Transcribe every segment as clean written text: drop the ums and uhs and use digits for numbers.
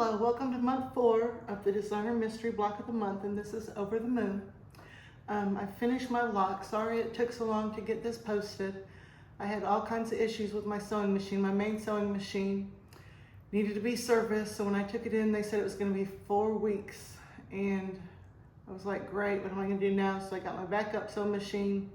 Hello, welcome to month 4 of the Designer Mystery Block of the Month, and this is Over the Moon. I finished my block. Sorry it took so long to get this posted. I had all kinds of issues with my sewing machine. My main sewing machine needed to be serviced, so when I took it in, they said it was going to be 4 weeks, and I was like, great, what am I going to do now? So I got my backup sewing machine,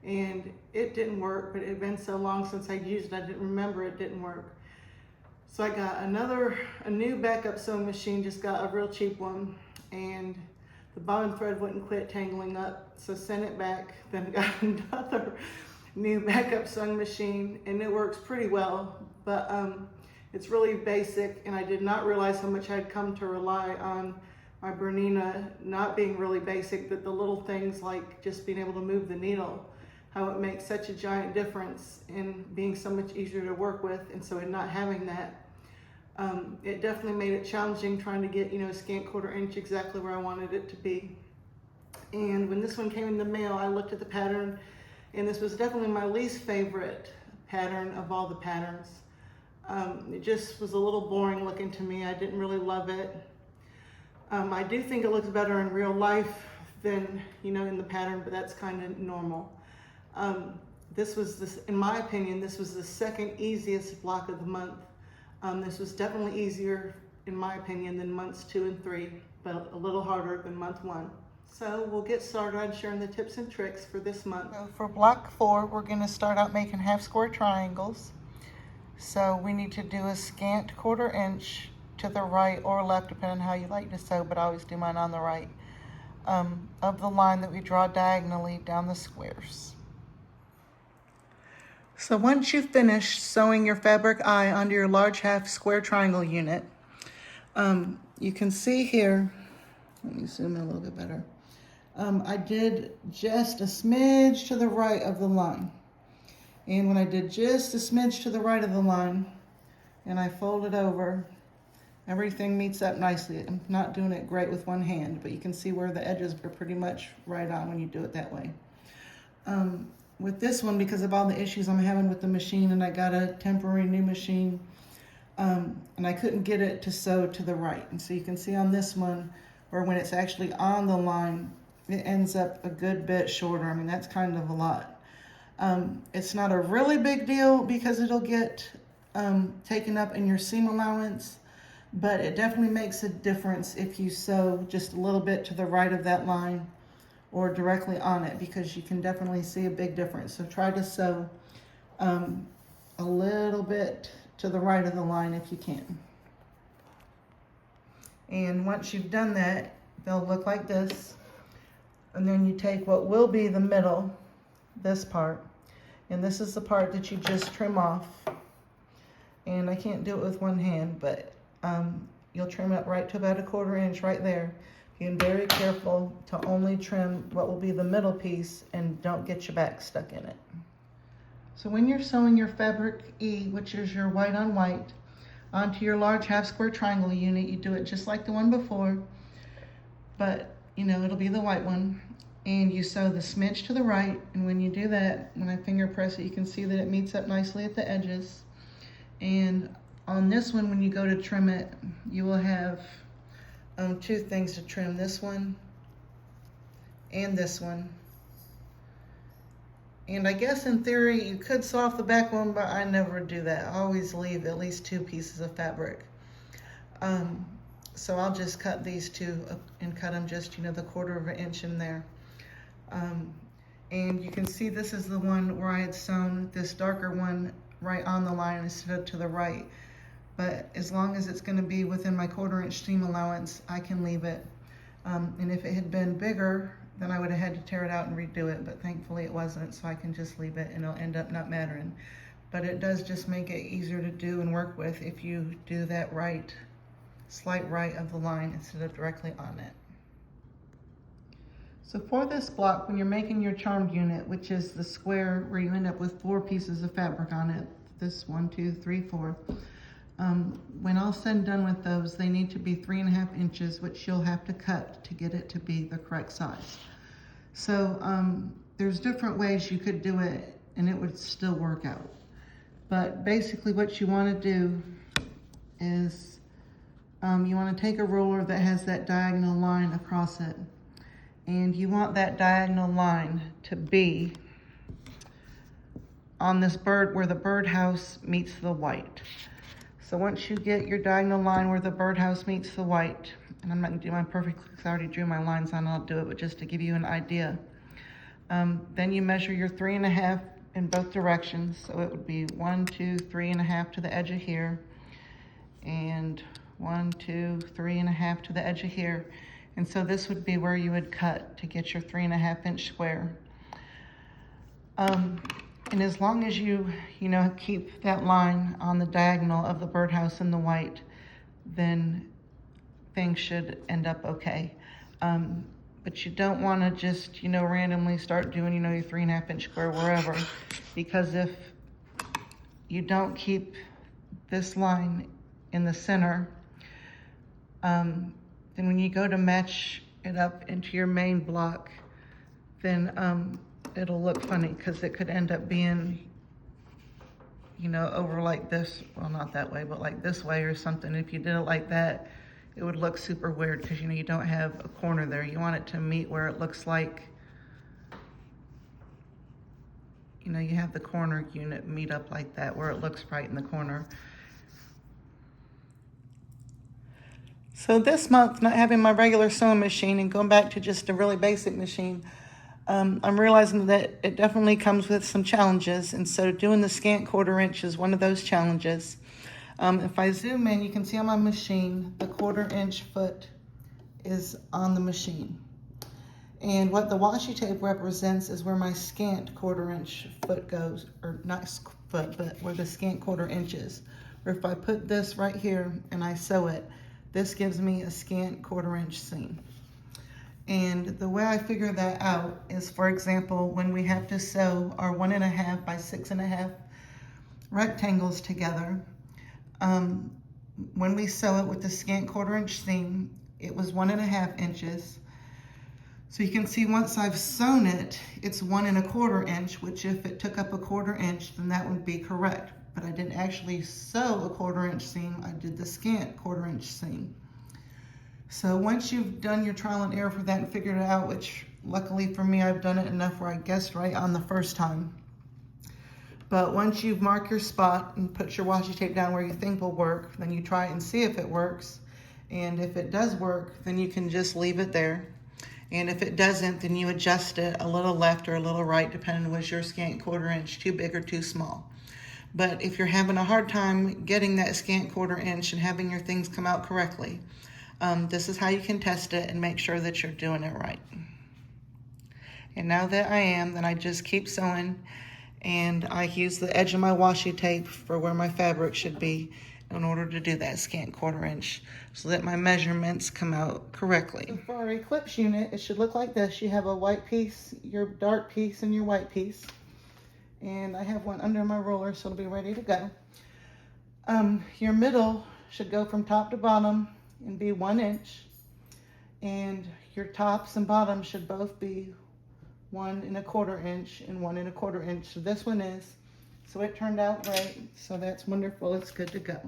and it didn't work, but it had been so long since I'd used it, I didn't remember it didn't work. So I got a new backup sewing machine, just got a real cheap one, and the bobbin thread wouldn't quit tangling up, so sent it back. Then got another new backup sewing machine, and it works pretty well, but it's really basic, and I did not realize how much I'd come to rely on my Bernina not being really basic, but the little things like just being able to move the needle, how it makes such a giant difference in being so much easier to work with. And so in not having that, it definitely made it challenging trying to get, a scant 1/4 inch exactly where I wanted it to be. And when this one came in the mail, I looked at the pattern, and this was definitely my least favorite pattern of all the patterns. It just was a little boring looking to me. I didn't really love it. I do think it looks better in real life than, in the pattern, but that's kind of normal. In my opinion, this was the second easiest block of the month. This was definitely easier, in my opinion, than months 2 and 3, but a little harder than month 1. So we'll get started on sharing the tips and tricks for this month. So for block 4, we're going to start out making half square triangles. So we need to do a scant 1/4 inch to the right or left, depending on how you like to sew, but I always do mine on the right, of the line that we draw diagonally down the squares. So once you've finished sewing your fabric eye onto your large half square triangle unit, you can see here, let me zoom in a little bit better. I did just a smidge to the right of the line. And when I did just a smidge to the right of the line and I fold it over, everything meets up nicely. I'm not doing it great with one hand, but you can see where the edges are pretty much right on when you do it that way. With this one, because of all the issues I'm having with the machine, and I got a temporary new machine, and I couldn't get it to sew to the right. And so you can see on this one, where when it's actually on the line, it ends up a good bit shorter. I mean, that's kind of a lot. It's not a really big deal because it'll get taken up in your seam allowance, but it definitely makes a difference if you sew just a little bit to the right of that line or directly on it, because you can definitely see a big difference. So try to sew a little bit to the right of the line if you can. And once you've done that, they'll look like this. And then you take what will be the middle, this part, and this is the part that you just trim off. And I can't do it with one hand, but you'll trim it right to about a 1/4 inch right there. Being very careful to only trim what will be the middle piece and don't get your back stuck in it. So when you're sewing your fabric E, which is your white on white, onto your large half square triangle unit, you do it just like the one before, but it'll be the white one, and you sew the smidge to the right. And when you do that, when I finger press it, you can see that it meets up nicely at the edges. And on this one, when you go to trim it, you will have 2 things to trim, this one and this one. And I guess in theory you could sew off the back one, but I never do that. I always leave at least 2 pieces of fabric. So I'll just cut these 2 and cut them just, the 1/4 inch in there. And you can see this is the one where I had sewn this darker one right on the line instead of to the right. But as long as it's going to be within my 1/4 inch seam allowance, I can leave it. And if it had been bigger, then I would have had to tear it out and redo it, but thankfully it wasn't, so I can just leave it and it'll end up not mattering. But it does just make it easier to do and work with if you do that right, slight right of the line instead of directly on it. So for this block, when you're making your charmed unit, which is the square where you end up with 4 pieces of fabric on it, this 1, 2, 3, 4, when all said and done with those, they need to be 3.5 inches, which you'll have to cut to get it to be the correct size. So there's different ways you could do it and it would still work out. But basically what you want to do is you want to take a ruler that has that diagonal line across it, and you want that diagonal line to be on this bird where the birdhouse meets the white. So once you get your diagonal line where the birdhouse meets the white, and I'm not gonna do mine perfectly because I already drew my lines on, I'll do it, but just to give you an idea. Then you measure your 3.5 in both directions. So it would be 1, 2, 3.5 to the edge of here, and 1, 2, 3.5 to the edge of here. And so this would be where you would cut to get your 3.5 inch square. And as long as you keep that line on the diagonal of the birdhouse and the white, then things should end up okay. But you don't want to just, randomly start doing, your 3.5 inch square wherever, because if you don't keep this line in the center, then when you go to match it up into your main block, then it'll look funny because it could end up being, over like this. Well, not that way, but like this way or something. If you did it like that, it would look super weird because, you don't have a corner there. You want it to meet where it looks like, you have the corner unit meet up like that, where it looks right in the corner. So this month, not having my regular sewing machine and going back to just a really basic machine, I'm realizing that it definitely comes with some challenges, and so doing the scant 1/4 inch is one of those challenges. If I zoom in, you can see on my machine, the 1/4 inch foot is on the machine. And what the washi tape represents is where my scant 1/4 inch foot goes, or not foot, but where the scant 1/4 inch is. Or if I put this right here and I sew it, this gives me a scant 1/4 inch seam. And the way I figure that out is, for example, when we have to sew our 1.5 by 6.5 rectangles together, when we sew it with the scant 1/4 inch seam, it was 1.5 inches. So you can see once I've sewn it, it's 1.25 inch, which if it took up a 1/4 inch, then that would be correct. But I didn't actually sew a 1/4 inch seam, I did the scant 1/4 inch seam. So once you've done your trial and error for that and figured it out, which luckily for me, I've done it enough where I guessed right on the first time. But once you've marked your spot and put your washi tape down where you think will work, then you try and see if it works. And if it does work, then you can just leave it there. And if it doesn't, then you adjust it a little left or a little right, depending on was your scant 1/4 inch too big or too small. But if you're having a hard time getting that scant 1/4 inch and having your things come out correctly, this is how you can test it and make sure that you're doing it right. And now that I am, then I just keep sewing, and I use the edge of my washi tape for where my fabric should be in order to do that scant 1/4 inch so that my measurements come out correctly. So for our eclipse unit, it should look like this. You have a white piece, your dark piece, and your white piece. And I have one under my roller, so it'll be ready to go. Your middle should go from top to bottom and be 1 inch. And your tops and bottoms should both be 1.25 inch and 1.25 inch. So this one is. So it turned out right. So that's wonderful. It's good to go.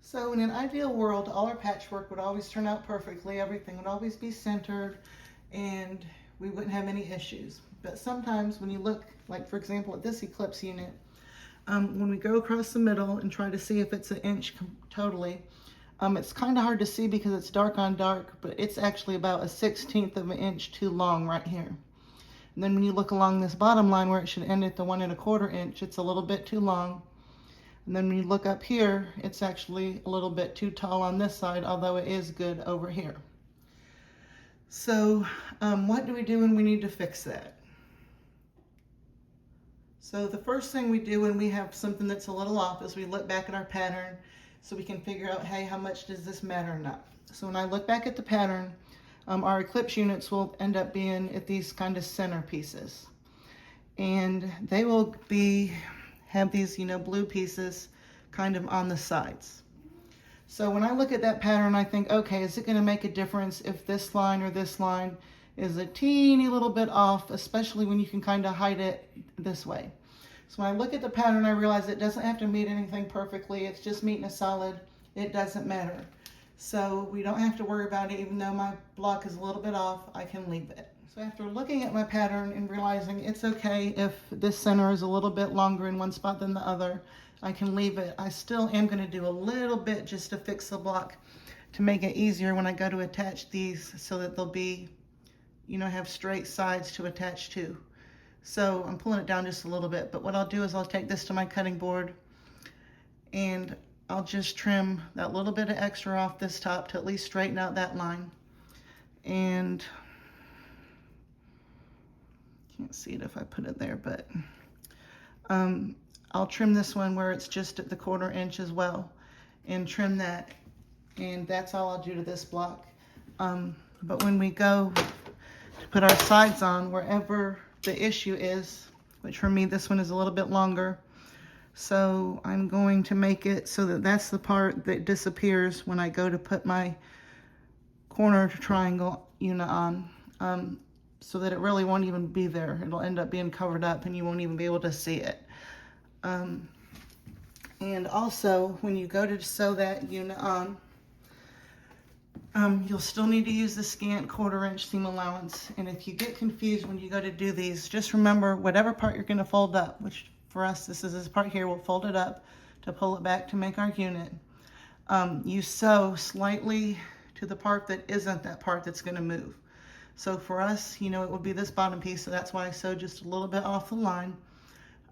So in an ideal world, all our patchwork would always turn out perfectly. Everything would always be centered and we wouldn't have any issues. But sometimes when you look, like for example, at this eclipse unit, when we go across the middle and try to see if it's 1 inch totally, it's kind of hard to see because it's dark on dark, but it's actually about 1/16 of an inch too long right here. And then when you look along this bottom line where it should end at the 1.25 inch, it's a little bit too long. And then when you look up here, it's actually a little bit too tall on this side, although it is good over here. So what do we do when we need to fix that? So the first thing we do when we have something that's a little off is we look back at our pattern so we can figure out, hey, how much does this matter or not? So when I look back at the pattern, our eclipse units will end up being at these kind of center pieces. And they will have these, blue pieces kind of on the sides. So when I look at that pattern, I think, okay, is it gonna make a difference if this line or this line is a teeny little bit off, especially when you can kind of hide it this way. So when I look at the pattern, I realize it doesn't have to meet anything perfectly. It's just meeting a solid. It doesn't matter. So we don't have to worry about it. Even though my block is a little bit off, I can leave it. So after looking at my pattern and realizing it's okay if this center is a little bit longer in one spot than the other, I can leave it. I still am going to do a little bit just to fix the block to make it easier when I go to attach these, so that they'll be, you know, have straight sides to attach to. So I'm pulling it down just a little bit, but what I'll do is I'll take this to my cutting board and I'll just trim that little bit of extra off this top to at least straighten out that line. And can't see it if I put it there, but I'll trim this one where it's just at the 1/4 inch as well, and trim that. And that's all I'll do to this block. But when we go to put our sides on, wherever the issue is, which for me this one is a little bit longer, so I'm going to make it so that that's the part that disappears when I go to put my corner triangle unit on, so that it really won't even be there. It'll end up being covered up and you won't even be able to see it. And also when you go to sew that unit on, you'll still need to use the scant 1/4 inch seam allowance. And if you get confused when you go to do these, just remember whatever part you're going to fold up, which for us this is this part here, we'll fold it up to pull it back to make our unit. You sew slightly to the part that isn't that part that's going to move. So for us, you know, it would be this bottom piece, so that's why I sewed just a little bit off the line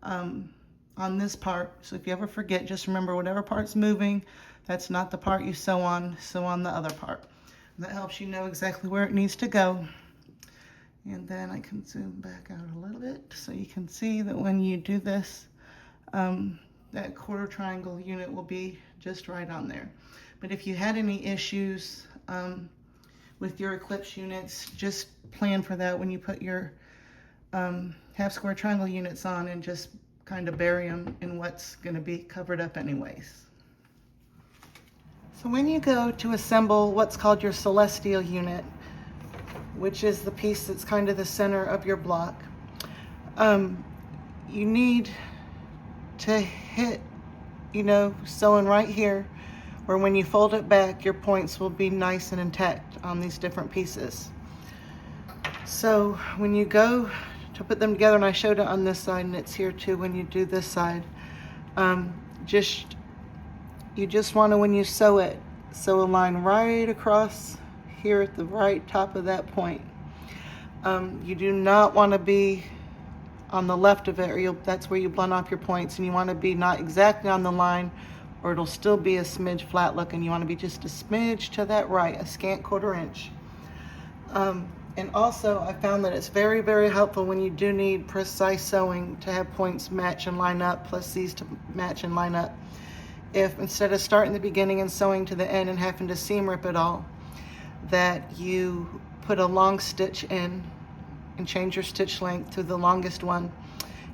on this part. So if you ever forget, just remember whatever part's moving, that's not the part you sew on the other part. And that helps you know exactly where it needs to go. And then I can zoom back out a little bit so you can see that when you do this, that 1/4 triangle unit will be just right on there. But if you had any issues with your Eclipse units, just plan for that when you put your 1/2 square triangle units on, and just kind of bury them in what's going to be covered up anyways. So when you go to assemble what's called your celestial unit, which is the piece that's kind of the center of your block, you need to hit, you know, sewing right here, where when you fold it back, your points will be nice and intact on these different pieces. So when you go to put them together, and I showed it on this side and it's here too when you do this side, you just want to, when you sew it, sew a line right across here at the right top of that point. You do not want to be on the left of it, or that's where you blend off your points, and you want to be not exactly on the line, or it'll still be a smidge flat looking. You want to be just a smidge to that right, a scant 1/4 inch. And also I found that it's very, very helpful when you do need precise sewing to have points match and line up, plus these to match and line up. If instead of starting the beginning and sewing to the end and having to seam rip it all, that you put a long stitch in and change your stitch length to the longest one,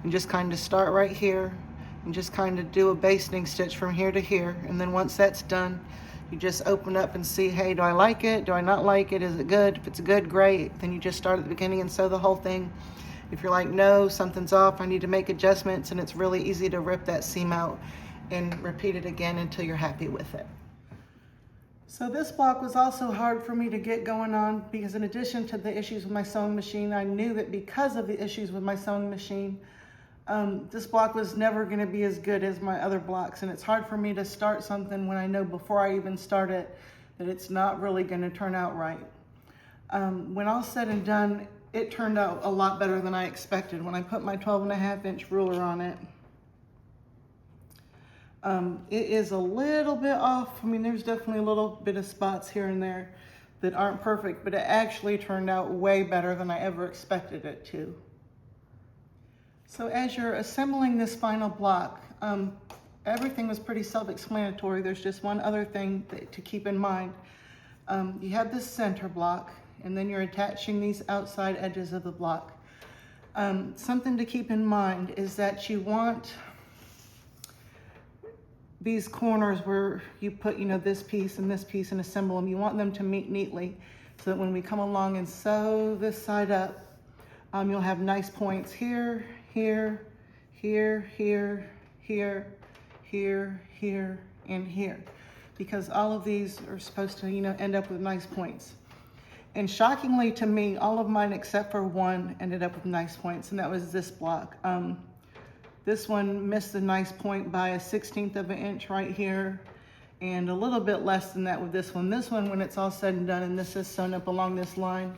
and just kind of start right here and just kind of do a basting stitch from here to here. And then once that's done, you just open up and see, hey, do I like it? Do I not like it? Is it good? If it's good, great. Then you just start at the beginning and sew the whole thing. If you're like, no, something's off, I need to make adjustments, and it's really easy to rip that seam out and repeat it again until you're happy with it. So this block was also hard for me to get going on, because in addition to the issues with my sewing machine, I knew that because of the issues with my sewing machine, this block was never going to be as good as my other blocks. And it's hard for me to start something when I know before I even start it that it's not really going to turn out right. When all said and done, it turned out a lot better than I expected. When I put my 12.5 inch ruler on it, it is a little bit off. I mean, there's definitely a little bit of spots here and there that aren't perfect, but it actually turned out way better than I ever expected it to. So as you're assembling this final block, everything was pretty self-explanatory. There's just one other thing to keep in mind. You have this center block, and then you're attaching these outside edges of the block. Something to keep in mind is that you want these corners where you put, you know, this piece and assemble them, you want them to meet neatly, so that when we come along and sew this side up, you'll have nice points here, here, here, here, here, here, here, and here. because all of these are supposed to, you know, end up with nice points. And shockingly to me, all of mine except for one ended up with nice points, and that was this block. This one missed the nice point by a 1/16 of an inch right here, and a little bit less than that with this one. This one, when it's all said and done, and this is sewn up along this line,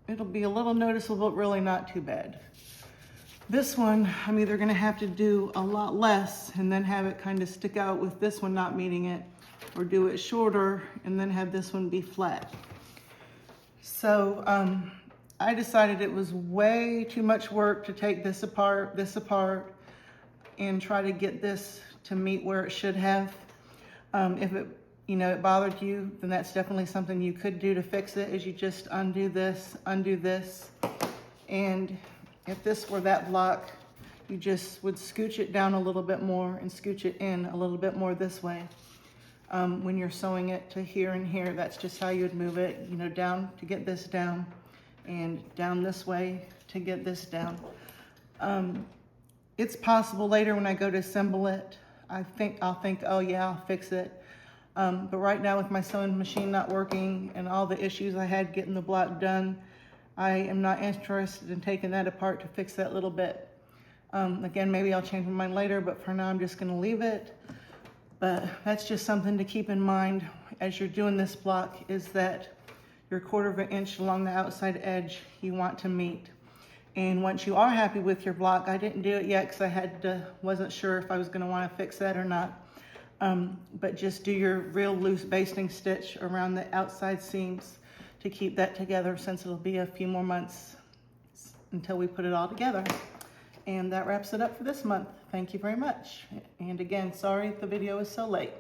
it'll be a little noticeable, but really not too bad. This one, I'm either gonna have to do a lot less and then have it kind of stick out with this one not meeting it, or do it shorter and then have this one be flat. So I decided it was way too much work to take this apart, and try to get this to meet where it should have. If it, you know, it bothered you, then that's definitely something you could do to fix it, is you just undo this, and if this were that block, you just would scooch it down a little bit more and scooch it in a little bit more this way. When you're sewing it to here and here, that's just how you would move it, you know, down to get this down, and down this way to get this down. It's possible later when I go to assemble it, I'll think, oh yeah, I'll fix it. But right now with my sewing machine not working and all the issues I had getting the block done, I am not interested in taking that apart to fix that little bit. Again, maybe I'll change my mind later, but for now I'm just gonna leave it. But that's just something to keep in mind as you're doing this block, is that your 1/4 of an inch along the outside edge you want to meet. And once you are happy with your block, I didn't do it yet because wasn't sure if I was gonna wanna fix that or not. But just do your real loose basting stitch around the outside seams to keep that together, since it'll be a few more months until we put it all together. And that wraps it up for this month. Thank you very much. And again, sorry the video is so late.